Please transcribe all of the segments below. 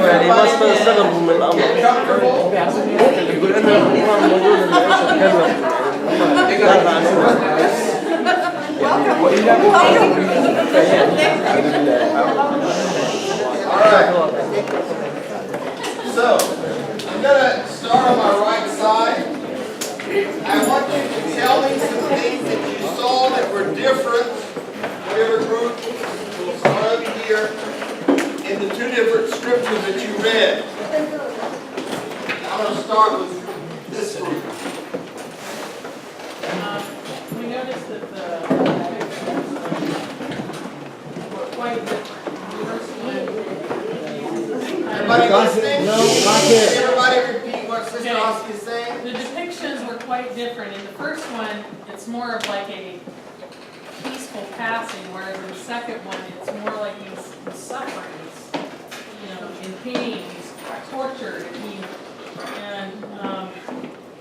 يعني ما استغربوا من الامر ممكن يقول ان القران موجود ان عيسى تكلم So, I'm going to start on my right side. I want you to tell me some things that you saw that were different, whatever group, we'll start over here, in the two different scriptures that you read. I'm going to start with this group. We noticed that the were quite different. Everybody listening? Everybody repeat what Sister Oscar is saying. The depictions were quite different. In the first one, it's more of like a peaceful passing, whereas in the second one, it's more like he's suffering, he's in pain, he's tortured,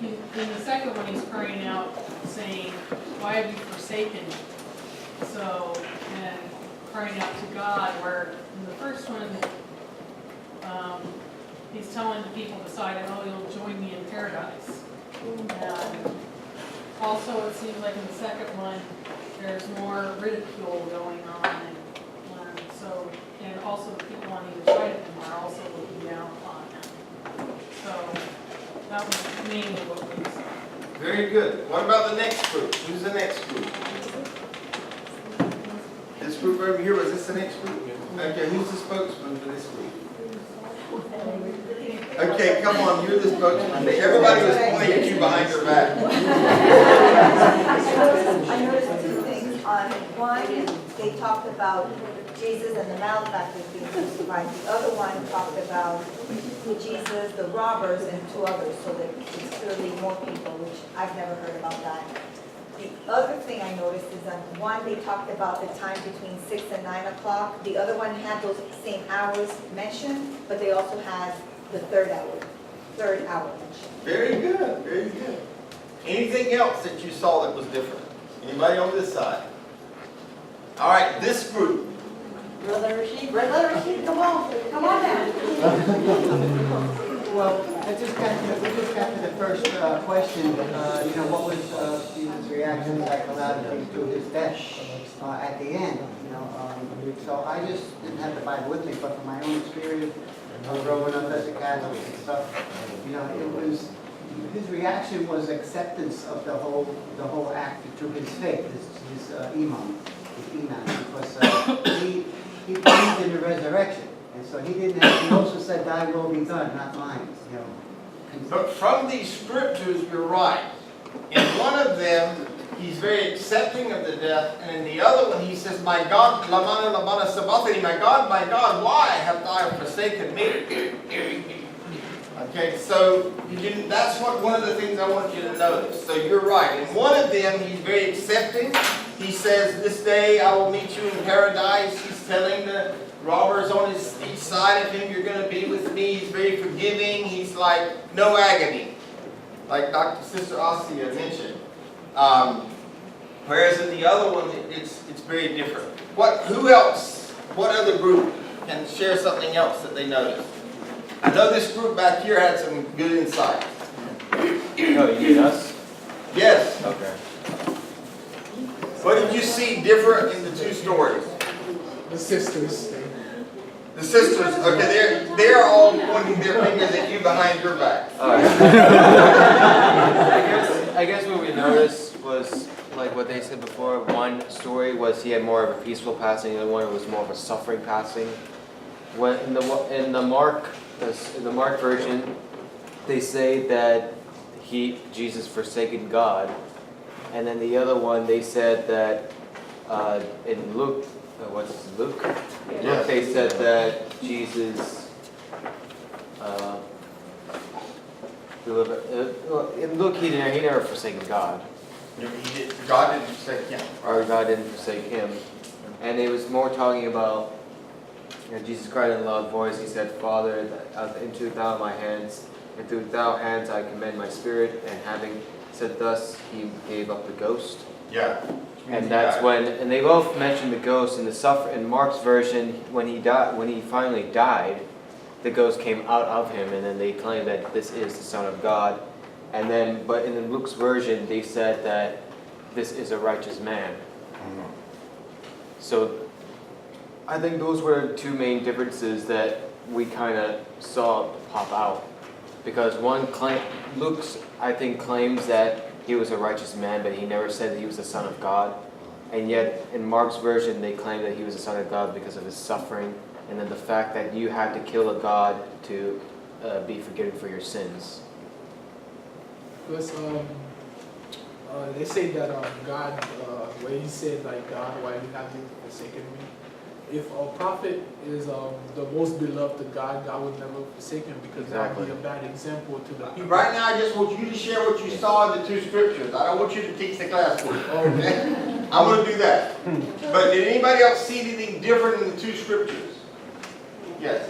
in the second one, he's crying out, saying, "Why have you forsaken me?" So, and crying out to God, where in the first one, he's telling the people beside him, "Oh, you'll join me in paradise." And also, it seems like in the second one, there's more ridicule going on, and also the people on either side of him are also looking down upon him. So that was mainly what we saw. Very good. What about the next group? Who's the next group? This group over here, was this the next group? Okay, who's the spokesman for this group? Okay, come on, you're the spokesman. Everybody was pointing at you behind your back. I noticed two things. One, they talked about Jesus and the malefactors being crucified. The other one talked about Jesus, the robbers, and two others. So that it's clearly more people, which I've never heard about that. The other thing I noticed is that one, they talked about the time between 6 and 9 o'clock. The other one had those same hours mentioned, but they also had the third hour mentioned. Very good, very good. Anything else that you saw that was different? Anybody on this side? All right, this group. Brother Rashid, come on now. Well, we just got to the first question. What was Jesus' reaction like allowed him to his death at the end? So I just didn't have the Bible with me, but from my own experience, growing up as a Catholic and stuff, it was his reaction was acceptance of the whole act through his faith, his iman, because he believed in the resurrection. And so he also said, "Thy will be done, not mine." But from these scriptures, you're right. In one of them, he's very accepting of the death, and in the other one, he says, "My God, lamana lamana sabachthani, my God, why have thou forsaken me?" Okay, so that's one of the things I want you to notice. So you're right. In one of them, he's very accepting. He says, "This day I will meet you in paradise." He's telling the robbers on each side of him, "You're going to be with me." He's very forgiving. He's like, no agony, like Dr. Sister Ossia mentioned. Whereas in the other one, it's very different. Who else? What other group can share something else that they noticed? I know this group back here had some good insight. Oh, you mean us? Yes. Okay. What did you see different in the two stories? The sisters. The sisters, okay, they're all pointing their fingers at you behind your back. I guess what we noticed was like what they said before. One story was he had more of a peaceful passing, and one was more of a suffering passing. When in the Mark version, they say that Jesus forsaken God, and then the other one they said that in Luke. Luke? Yes. They said that Jesus, in Luke he never forsaken God. God didn't forsake him. Or God didn't forsake him. And it was more talking about, Jesus cried in a loud voice, he said, "Father, into thou my hands, and through thou hands I commend my spirit." And having said thus, he gave up the ghost. Yeah. And that's when, and they both mentioned the ghost in in Mark's version, when he finally died, the ghost came out of him, and then they claimed that this is the Son of God. And then, but in Luke's version, they said that this is a righteous man. So I think those were the two main differences that we kind of saw pop out. Because Luke's, I think, claims that he was a righteous man, but he never said that he was the Son of God. And yet, in Mark's version, they claim that he was the Son of God because of his suffering, and then the fact that you had to kill a God to be forgiven for your sins. Because they say that God, where he said, like, God, why have you forsaken me? If a prophet is the most beloved to God, God would never forsake him, because that would be a bad example to the people. Right now, I just want you to share what you saw in the two scriptures. I don't want you to teach the class for you. Okay? I'm going to do that. But did anybody else see anything different in the two scriptures? Yes.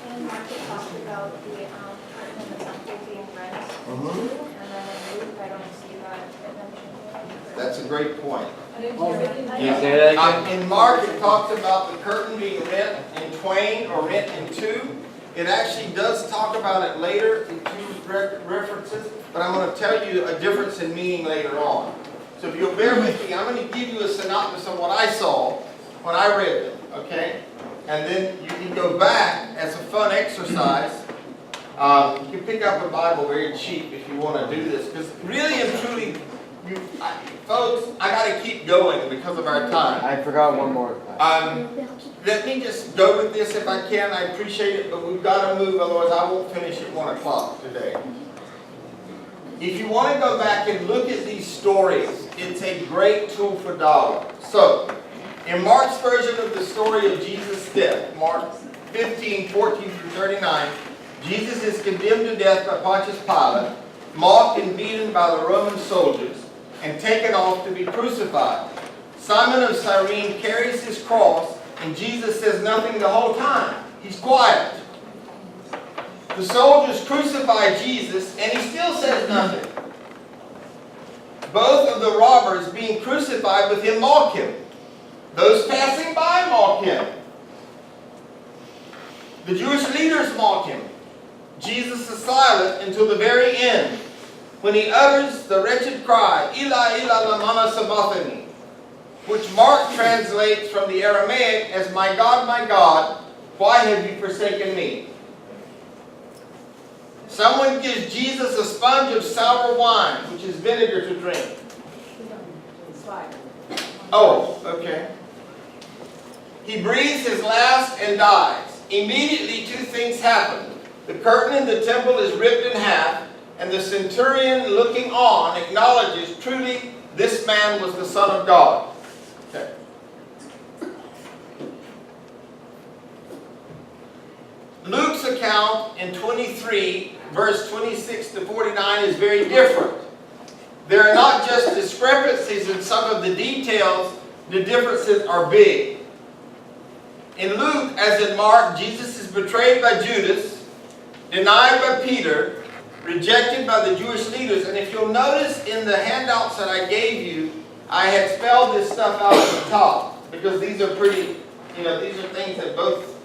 And Mark talked about the curtain in the temple being rent. And then in Luke, I don't see that mentioned. That's a great point. I didn't hear it. Can you say that again? In Mark, it talks about the curtain being rent in twain or rent in two. It actually does talk about it later in two references, but I'm going to tell you a difference in meaning later on. So if you'll bear with me, I'm going to give you a synopsis of what I saw when I read them, okay? And then you can go back as a fun exercise. You can pick up a Bible very cheap if you want to do this, because really and truly, folks, I got to keep going because of our time. I forgot one more. Let me just go with this if I can. I appreciate it, but we've got to move, otherwise I won't finish at 1 o'clock today. If you want to go back and look at these stories, it's a great tool for dialogue. So, in Mark's version of the story of Jesus' death, Mark 15, 14 through 39, Jesus is condemned to death by Pontius Pilate, mocked and beaten by the Roman soldiers, and taken off to be crucified. Simon of Cyrene carries his cross, and Jesus says nothing the whole time. He's quiet. The soldiers crucify Jesus, and he still says nothing. Both of the robbers being crucified with him mock him. Those passing by mock him. The Jewish leaders mock him. Jesus is silent until the very end, when he utters the wretched cry, Eli, Eli, lama sabachthani, which Mark translates from the Aramaic as, my God, why have you forsaken me? Someone gives Jesus a sponge of sour wine, which is vinegar to drink. Oh, okay. He breathes his last and dies. Immediately, two things happen. The curtain in the temple is ripped in half, and the centurion, looking on, acknowledges truly this man was the Son of God. Okay. Luke's account in 23, verse 26 to 49 is very different. There are not just discrepancies in some of the details, the differences are big. In Luke, as in Mark, Jesus is betrayed by Judas, denied by Peter, rejected by the Jewish leaders. And if you'll notice in the handouts that I gave you, I had spelled this stuff out at the top, because these are pretty, these are things that both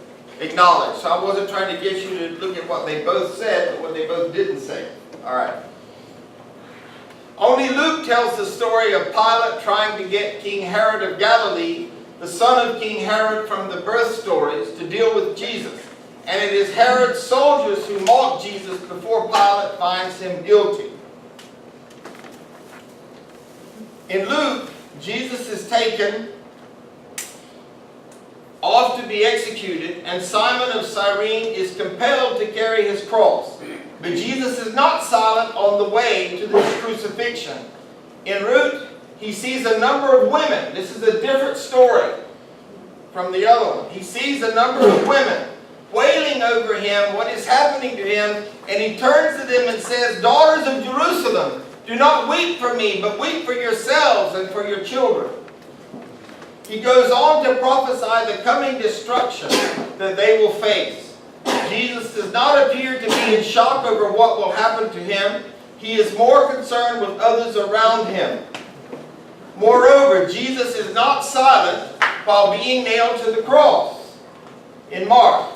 acknowledge. So I wasn't trying to get you to look at what they both said, but what they both didn't say. All right. Only Luke tells the story of Pilate trying to get King Herod of Galilee, the son of King Herod from the birth stories, to deal with Jesus. And it is Herod's soldiers who mock Jesus before Pilate finds him guilty. In Luke, Jesus is taken off to be executed, and Simon of Cyrene is compelled to carry his cross. But Jesus is not silent on the way to this crucifixion. En route, he sees a number of women. This is a different story from the other one. He sees a number of women wailing over him, what is happening to him, and he turns to them and says, Daughters of Jerusalem, do not weep for me, but weep for yourselves and for your children. He goes on to prophesy the coming destruction that they will face. Jesus does not appear to be in shock over what will happen to him. He is more concerned with others around him. Moreover, Jesus is not silent while being nailed to the cross in Mark.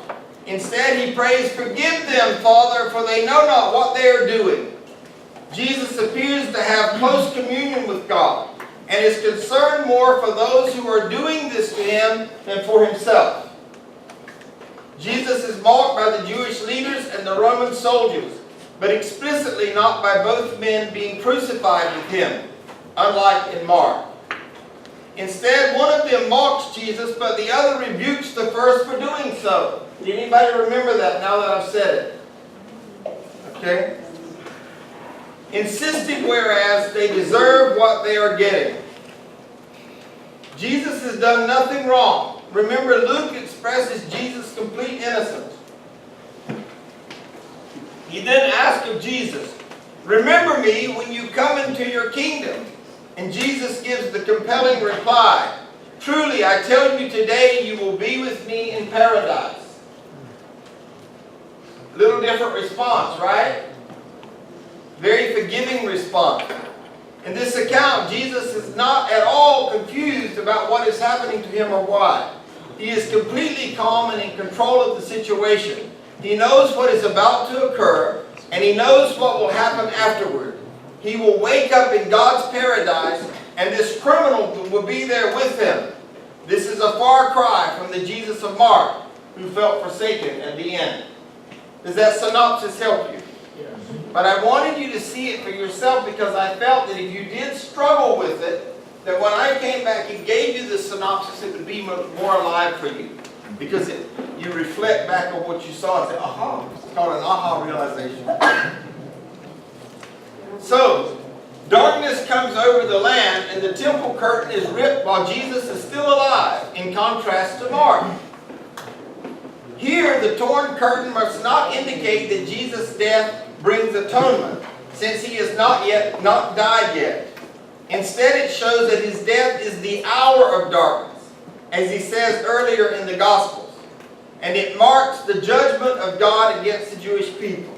Instead, he prays, "Forgive them, Father, for they know not what they are doing." Jesus appears to have close communion with God and is concerned more for those who are doing this to him than for himself. Jesus is mocked by the Jewish leaders and the Roman soldiers, but explicitly not by both men being crucified with him, unlike in Mark. Instead, one of them mocks Jesus, but the other rebukes the first for doing so. Did anybody remember that now that I've said it? Okay? Insisting whereas they deserve what they are getting. Jesus has done nothing wrong. Remember, Luke expresses Jesus' complete innocence. He then asks of Jesus, "Remember me when you come into your kingdom." And Jesus gives the compelling reply, "Truly, I tell you today, you will be with me in paradise." Little different response, right? Very forgiving response. In this account, Jesus is not at all confused about what is happening to him or why. He is completely calm and in control of the situation. He knows what is about to occur, and he knows what will happen afterward. He will wake up in God's paradise, and this criminal will be there with him. This is a far cry from the Jesus of Mark, who felt forsaken at the end. Does that synopsis help you? Yes. But I wanted you to see it for yourself because I felt that if you did struggle with it, that when I came back and gave you the synopsis, it would be more alive for you. Because you reflect back on what you saw and say, aha, it's called an aha realization. So, darkness comes over the land and the temple curtain is ripped while Jesus is still alive, in contrast to Mark. Here, the torn curtain must not indicate that Jesus' death brings atonement, since he has not died yet. Instead, it shows that his death is the hour of darkness, as he says earlier in the Gospels. And it marks the judgment of God against the Jewish people.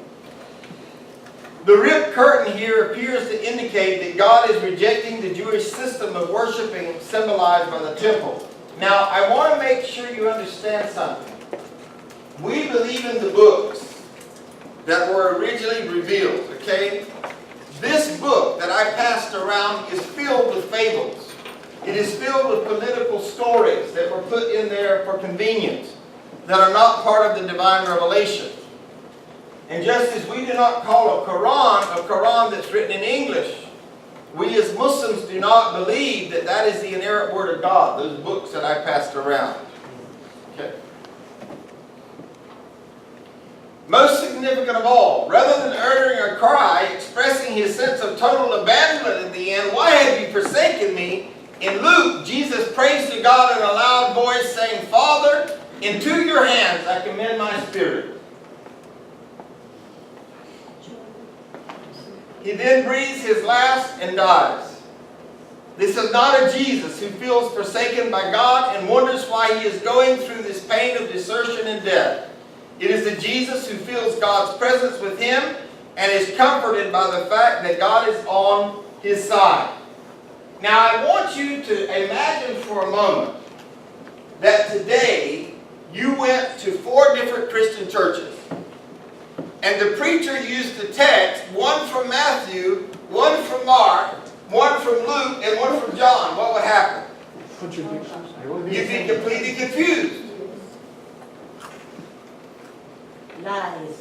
The ripped curtain here appears to indicate that God is rejecting the Jewish system of worshiping symbolized by the temple. Now, I want to make sure you understand something. We believe in the books that were originally revealed, okay? This book that I passed around is filled with fables. It is filled with political stories that were put in there for convenience, that are not part of the divine revelation. And just as we do not call a Quran that's written in English, we as Muslims do not believe that that is the inerrant word of God, those books that I passed around. Okay. Most significant of all, rather than uttering a cry, expressing his sense of total abandonment at the end, "Why have you forsaken me?" in Luke, Jesus prays to God in a loud voice, saying, "Father, into your hands I commend my spirit." He then breathes his last and dies. This is not a Jesus who feels forsaken by God and wonders why he is going through this pain of desertion and death. It is a Jesus who feels God's presence with him and is comforted by the fact that God is on his side. Now I want you to imagine for a moment that today you went to 4 different Christian churches and the preacher used the text, one from Matthew, one from Mark, one from Luke, and one from John. What would happen? You'd be completely confused. Lies.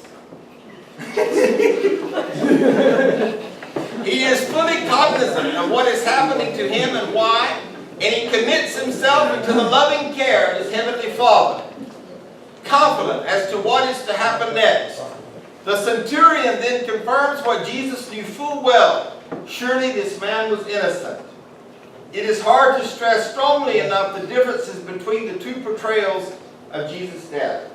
He is fully cognizant of what is happening to him and why, and he commits himself into the loving care of his heavenly Father, confident as to what is to happen next. The centurion then confirms what Jesus knew full well. Surely this man was innocent. It is hard to stress strongly enough the differences between the 2 portrayals of Jesus' death.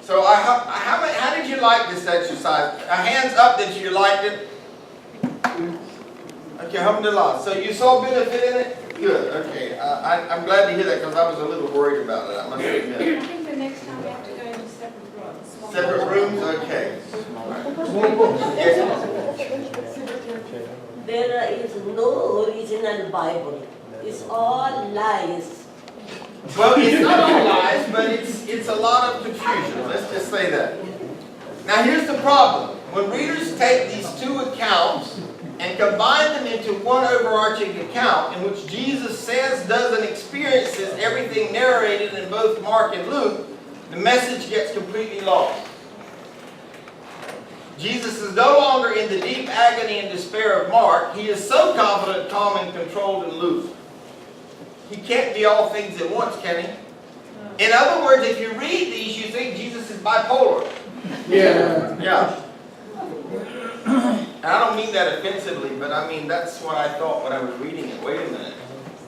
So how did you like this exercise? Hands up that you liked it. Okay, alhamdulillah. So you saw benefit in it? Good, okay. I'm glad to hear that because I was a little worried about it, I must admit. I think the next time we have to go into separate rooms. Separate rooms? Okay. there is no original Bible. It's all lies. Well, it's not all lies, but it's a lot of confusion. Let's just say that. Now here's the problem. When readers take these two accounts and combine them into one overarching account in which Jesus says, does, and experiences everything narrated in both Mark and Luke, the message gets completely lost. Jesus is no longer in the deep agony and despair of Mark. He is so confident, calm, and controlled in Luke. He can't be all things at once, can he? In other words, if you read these, you think Jesus is bipolar. Yeah. Yeah. And I don't mean that offensively, but I mean that's what I thought when I was reading it. Wait a minute.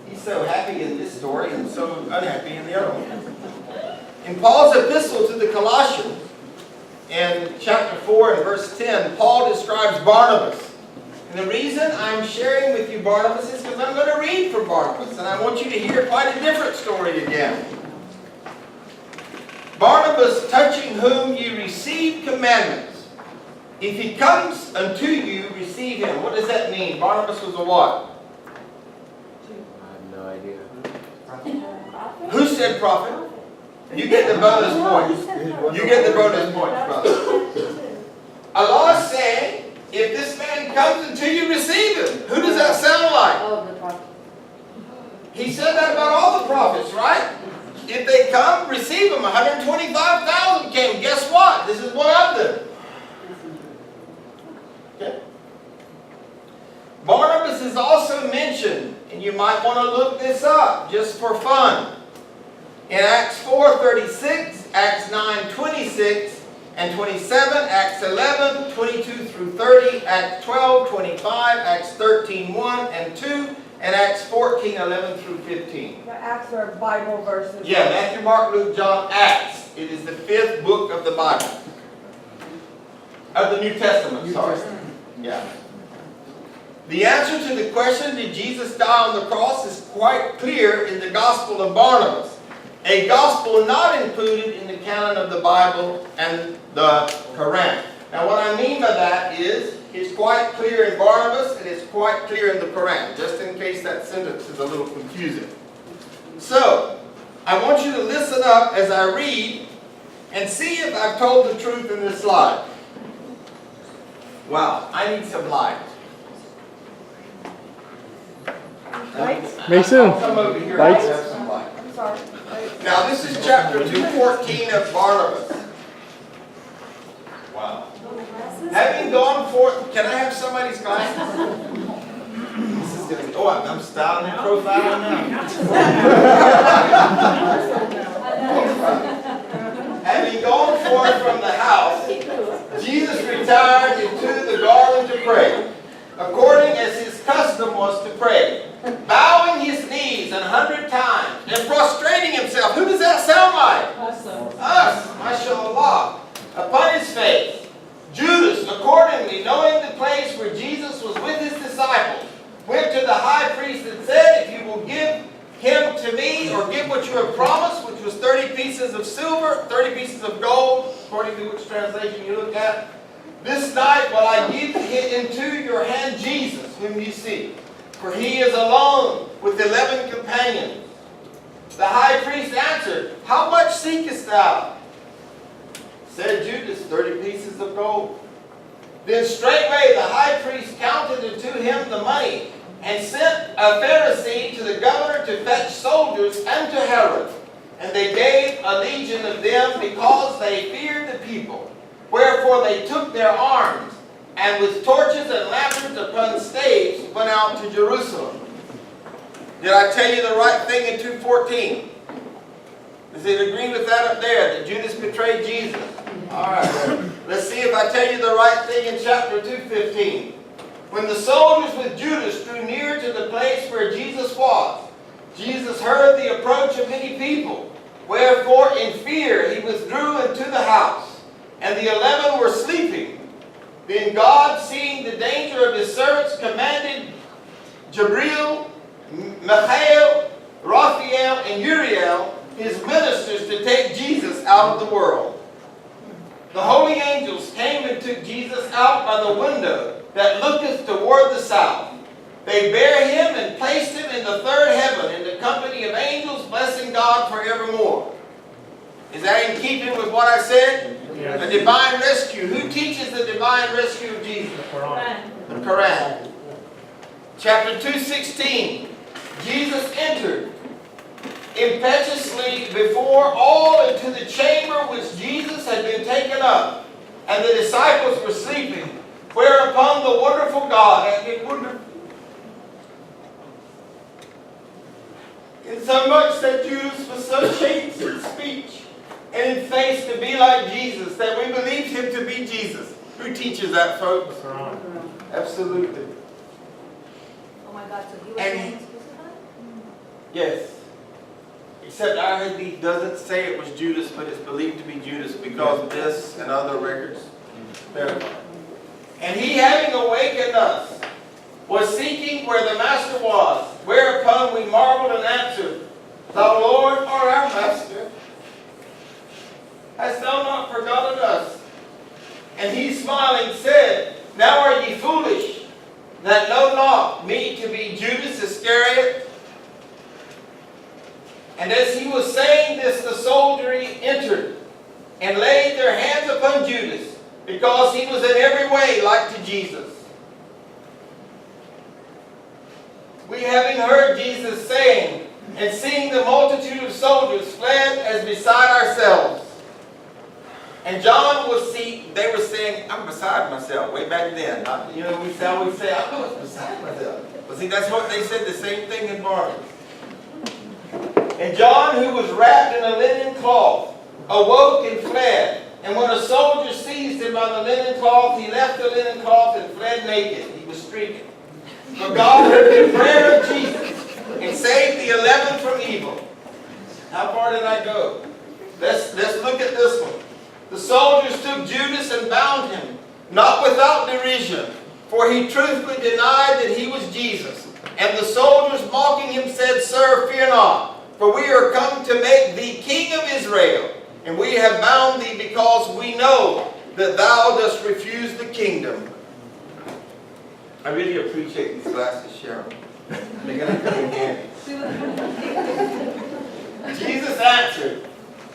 He's so happy in this story and so unhappy in the other one. In Paul's epistle to the Colossians, in chapter 4 and verse 10, Paul describes Barnabas. And the reason I'm sharing with you Barnabas is because I'm going to read from Barnabas. And I want you to hear quite a different story again. Barnabas, touching whom you receive commandments. If he comes unto you, receive him. What does that mean? Barnabas was a what? I have no idea. Who said prophet? You get the bonus points. You get the bonus points, brother. Allah is saying, if this man comes unto you, receive him. Who does that sound like? Oh, the prophet. He said that about all the prophets, right? If they come, receive them. 125,000 came. Guess what? This is one of them. Okay. Barnabas is also mentioned, and you might want to look this up just for fun. In Acts 4:36, Acts 9:26 and 27, Acts 11, 22 through 30, Acts 12, 25, Acts 13, 1 and 2, and Acts 14, 11 through 15. The Acts are Bible verses. Yeah, Matthew, Mark, Luke, John, Acts. It is the 5th book of the Bible. Of the New Testament, sorry. Yeah. The answer to the question, did Jesus die on the cross, is quite clear in the Gospel of Barnabas. A gospel not included in the canon of the Bible and the Quran. Now what I mean by that is, it's quite clear in Barnabas and it's quite clear in the Quran, just in case that sentence is a little confusing. So, I want you to listen up as I read and see if I've told the truth in this slide. Wow, I need some light. Mason, I'll come over here lights? and have some light. I'm sorry. Now this is chapter 2:14 of Barnabas. Wow. Having gone forth, can I have somebody's glasses? This is gonna be, oh, I'm styling and profiling now. Having gone forth from the house, Jesus retired into the garden to pray, according as his custom was to pray, bowing his knees 100 times and prostrating himself. Who does that sound like? Us, mashallah, upon his face. Judas, accordingly, knowing the place where Jesus was with his disciples, went to the high priest and said, if you will give him to me, or give what you have promised, which was 30 pieces of silver, 30 pieces of gold, according to which translation you look at, this night will I give into your hand Jesus, whom you see. For he is alone with 11 companions. The high priest answered, how much seekest thou? Said Judas, 30 pieces of gold. Then straightway the high priest counted unto him the money, and sent a Pharisee to the governor to fetch soldiers unto Herod. And they gave a legion of them, because they feared the people. Wherefore they took their arms, and with torches and lanterns upon staves went out to Jerusalem. Did I tell you the right thing in 2:14? Does it agree with that up there, that Judas betrayed Jesus? Alright, let's see if I tell you the right thing in chapter 2:15. When the soldiers with Judas drew near to the place where Jesus was, Jesus heard the approach of many people. Wherefore in fear he withdrew into the house, and the 11 were sleeping. Then God, seeing the danger of his servants, commanded Gabriel, Michael, Raphael, and Uriel, his ministers, to take Jesus out of the world. The holy angels came and took Jesus out by the window that looketh toward the south. They bare him and placed him in the third heaven in the company of angels, blessing God forevermore. Is that in keeping with what I said? Yes. A divine rescue. Who teaches the divine rescue of Jesus? The Quran. Chapter 2:16. Jesus entered impetuously before all into the chamber which Jesus had been taken up, and the disciples were sleeping, whereupon the wonderful God had been wonderful, insomuch that Judas was so changed in speech and in face to be like Jesus, that we believed him to be Jesus. Who teaches that, folks? Absolutely. Oh my God, so he was And- saying crucified? Yes. Except our hadith doesn't say it was Judas, but it's believed to be Judas because of this and other records. And he, having awakened us, was seeking where the Master was, whereupon we marveled and answered, Thou Lord art our Master. Hast thou not forgotten us? And he smiling said, Now are ye foolish, that know not me to be Judas Iscariot? And as he was saying this, the soldiery entered and laid their hands upon Judas, because he was in every way like to Jesus. We, having heard Jesus saying, and seeing the multitude of soldiers, fled as beside ourselves. And John was they were saying, I'm beside myself, way back then. You know, we always say, I was beside myself. But see, that's what they said, the same thing in Barnabas. And John, who was wrapped in a linen cloth, awoke and fled. And when a soldier seized him by the linen cloth, he left the linen cloth and fled naked. He was streaking. For God heard the prayer of Jesus and saved the 11 from evil. How far did I go? Let's look at this one. The soldiers took Judas and bound him, not without derision, for he truthfully denied that he was Jesus. And the soldiers, mocking him, said, Sir, fear not, for we are come to make thee king of Israel. And we have bound thee because we know that thou dost refuse the kingdom. I really appreciate these glasses, Sharon. They're going to come in handy. Jesus answered,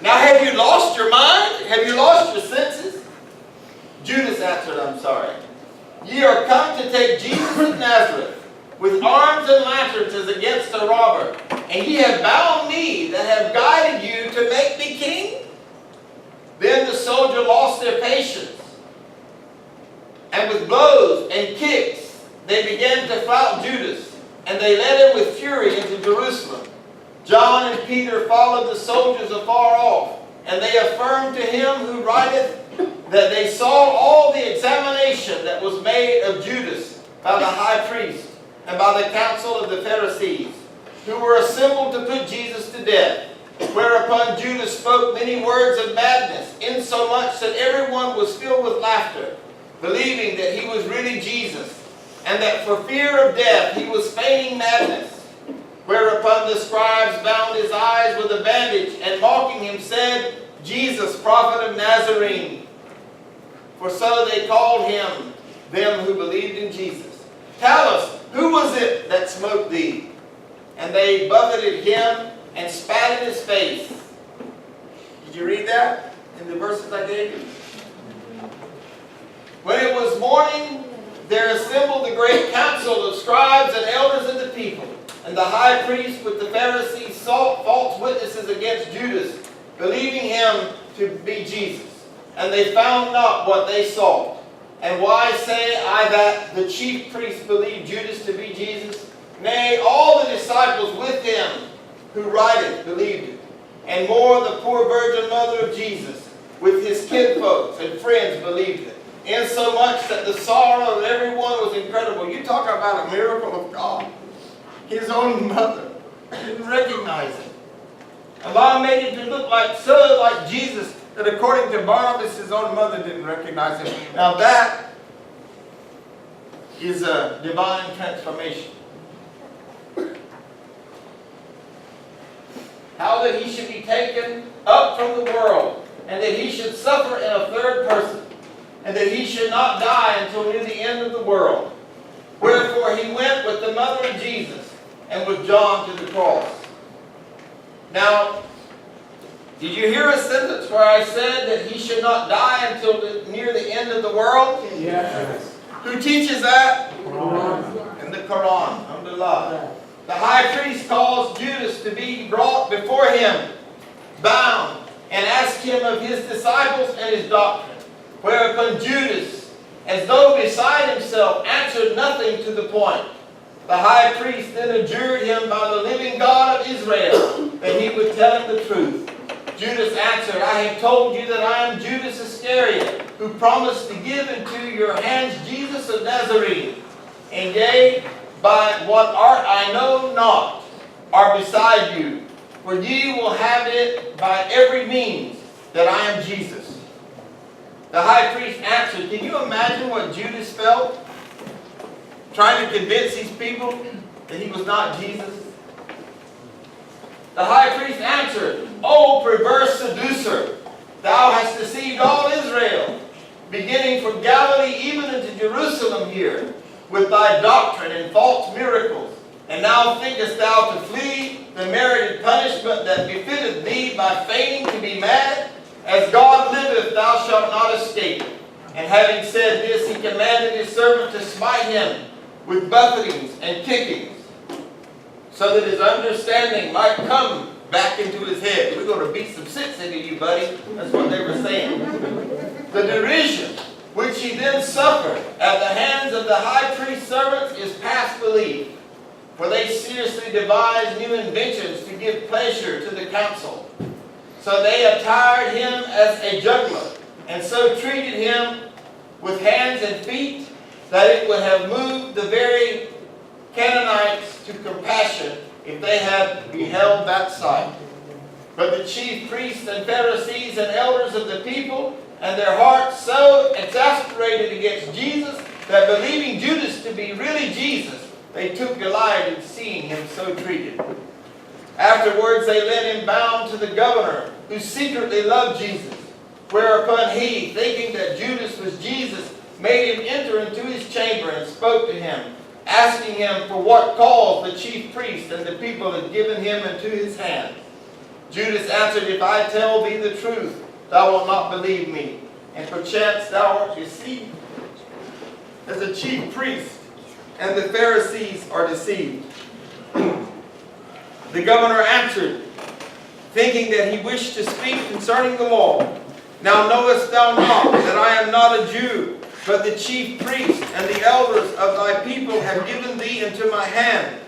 Now have you lost your mind? Have you lost your senses? Judas answered, I'm sorry. Ye are come to take Jesus of Nazareth, with arms and lanterns as against a robber. And ye have bound me that have guided you to make me king? Then the soldier lost their patience, and with blows and kicks they began to flout Judas, and they led him with fury into Jerusalem. John and Peter followed the soldiers afar off, and they affirmed to him who writeth that they saw all the examination that was made of Judas by the high priest and by the council of the Pharisees, who were assembled to put Jesus to death. Whereupon Judas spoke many words of madness, insomuch that everyone was filled with laughter, believing that he was really Jesus, and that for fear of death he was feigning madness. Whereupon the scribes bound his eyes with a bandage, and mocking him said, Jesus, prophet of Nazarene. For so they called him, them who believed in Jesus. Tell us, who was it that smote thee? And they buffeted him and spat in his face. Did you read that in the verses I gave you? When it was morning, there assembled the great council of scribes and elders of the people. And the high priest with the Pharisees sought false witnesses against Judas, believing him to be Jesus. And they found not what they sought. And why say I that the chief priests believed Judas to be Jesus? Nay, all the disciples with him who writeth believed it. And more the poor virgin mother of Jesus, with his kinfolks and friends believed it. Insomuch that the sorrow of everyone was incredible. You talk about a miracle of God. His own mother didn't recognize him. Allah made it to look like Jesus, that according to Barnabas, his own mother didn't recognize him. Now that is a divine transformation. How that he should be taken up from the world, and that he should suffer in a third person, and that he should not die until near the end of the world. Wherefore he went with the mother of Jesus and with John to the cross. Now, did you hear a sentence where I said that he should not die until near the end of the world? Yes. Who teaches that? In the Quran. Alhamdulillah. The high priest caused Judas to be brought before him, bound, and asked him of his disciples and his doctrine. Whereupon Judas, as though beside himself, answered nothing to the point. The high priest then adjured him by the living God of Israel that he would tell him the truth. Judas answered, I have told you that I am Judas Iscariot, who promised to give into your hands Jesus of Nazarene. And yea, by what art I know not, are beside you. For ye will have it by every means that I am Jesus. The high priest answered, can you imagine what Judas felt? Trying to convince these people that he was not Jesus. The high priest answered, O perverse seducer, thou hast deceived all Israel, beginning from Galilee even into Jerusalem here, with thy doctrine and false miracles. And now thinkest thou to flee the merited punishment that befitteth thee by feigning to be mad? As God liveth, thou shalt not escape. And having said this, he commanded his servant to smite him with buffetings and kickings, so that his understanding might come back into his head. We're going to beat some sense into you, buddy. That's what they were saying. The derision which he then suffered at the hands of the high priest's servants is past belief. For they seriously devised new inventions to give pleasure to the council. So they attired him as a juggler, and so treated him with hands and feet, that it would have moved the very Canaanites to compassion if they had beheld that sight. But the chief priests and Pharisees and elders of the people, and their hearts so exasperated against Jesus, that believing Judas to be really Jesus, they took delight in seeing him so treated. Afterwards they led him bound to the governor, who secretly loved Jesus. Whereupon he, thinking that Judas was Jesus, made him enter into his chamber and spoke to him, asking him for what cause the chief priest and the people had given him into his hand. Judas answered, if I tell thee the truth, thou wilt not believe me, and perchance thou art deceived, as the chief priest and the Pharisees are deceived. The governor answered, thinking that he wished to speak concerning the law, now knowest thou not that I am not a Jew, but the chief priests and the elders of thy people have given thee into my hand,